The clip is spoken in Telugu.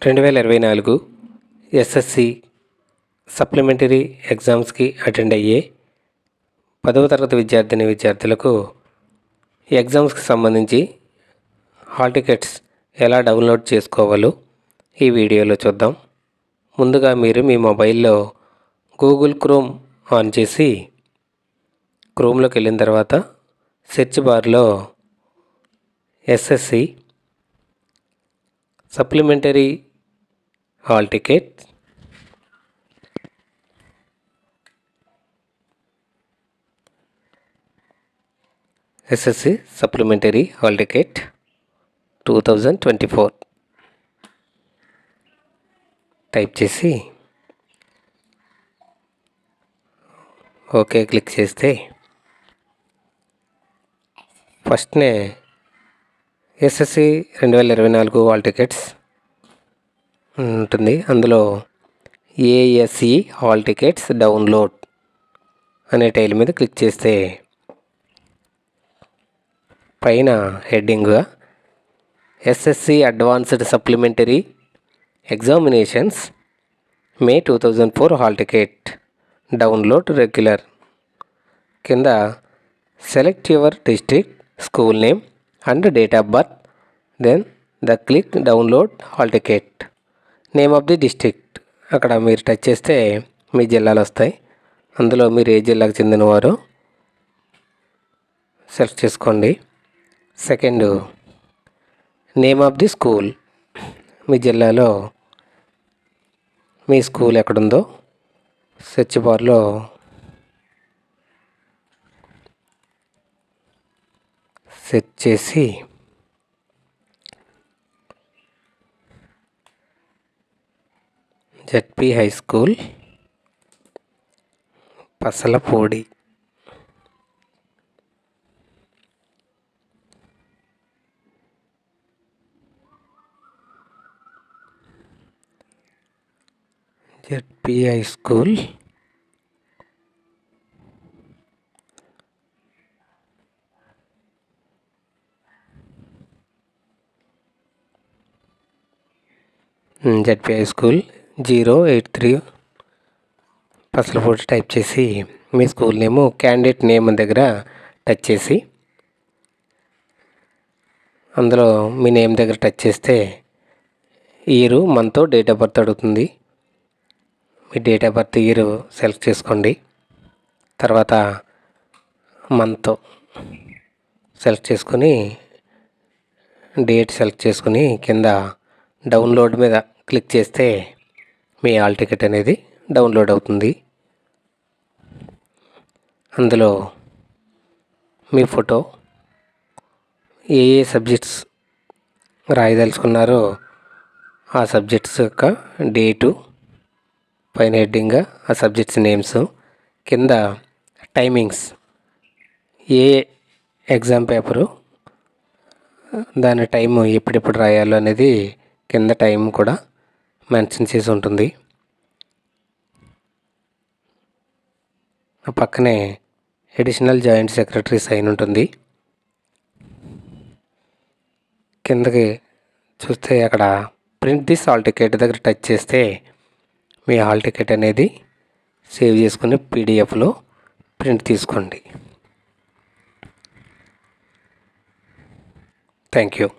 2024 ఎస్ఎస్సి సప్లిమెంటరీ ఎగ్జామ్స్కి అటెండ్ అయ్యే 10వ తరగతి విద్యార్థులకు ఎగ్జామ్స్కి సంబంధించి హాల్ టికెట్స్ ఎలా డౌన్లోడ్ చేసుకోవాలో ఈ వీడియోలో చూద్దాం. ముందుగా మీరు మీ మొబైల్లో గూగుల్ క్రోమ్ ఆన్ చేసి క్రోమ్లోకి వెళ్ళిన తర్వాత సెర్చ్ బార్లో SSC supplementary hall ticket SSC supplementary hall ticket 2024 type చేసి ఓకే క్లిక్ చేస్తే ఫస్ట్నే ఎస్ఎస్సి 2024 హాల్ టికెట్స్ ఉంటుంది. అందులో ఏఎస్సి హాల్ టికెట్స్ డౌన్లోడ్ అనే టైల్ మీద క్లిక్ చేస్తే పైన హెడ్డింగ్గా SSC advanced supplementary examinations May 2004 hall ticket download regular కింద select your district, school name and date of birth, then the click download hall ticket, name of the district. అక్కడ మీరు టచ్ చేస్తే మీ జిల్లాలు వస్తాయి. అందులో మీరు ఏ జిల్లాకు చెందినవారో సెలెక్ట్ చేసుకోండి. Second, name of the school, మీ జిల్లాలో మీ స్కూల్ ఎక్కడుందో సెర్చ్ బార్లో సెర్చ్ చేసి ZP high school Pasalapudi, ZP high school ZP high school 083 Pasalapudi type చేసి మీ స్కూల్ నేము క్యాండిడేట్ నేమ్ దగ్గర టచ్ చేసి అందులో మీ నేమ్ దగ్గర టచ్ చేస్తే year, month, date of birth అడుగుతుంది. మీ date of birth year select చేసుకోండి. తర్వాత మంత్ సెలెక్ట్ చేసుకొని డేట్ సెలెక్ట్ చేసుకుని కింద డౌన్లోడ్ మీద క్లిక్ చేస్తే మీ హాల్ టికెట్ అనేది డౌన్లోడ్ అవుతుంది. అందులో మీ ఫోటో, ఏ సబ్జెక్ట్స్ రాయదలుచుకున్నారో ఆ సబ్జెక్ట్స్ యొక్క డేటు, పైన హెడ్డింగ్గా ఆ సబ్జెక్ట్స్ నేమ్స్, కింద టైమింగ్స్, ఏ ఎగ్జామ్ పేపరు దాని టైం ఎప్పుడెప్పుడు రాయాలో అనేది కింద టైం కూడా మెన్షన్ చేసి ఉంటుంది. పక్కనే అడిషనల్ జాయింట్ సెక్రటరీ సైన్ ఉంటుంది. కిందకి చూస్తే అక్కడ ప్రింట్ దిస్ హాల్ టికెట్ దగ్గర టచ్ చేస్తే మీ హాల్ టికెట్ అనేది సేవ్ చేసుకుని పీడిఎఫ్లో ప్రింట్ తీసుకోండి. Thank you.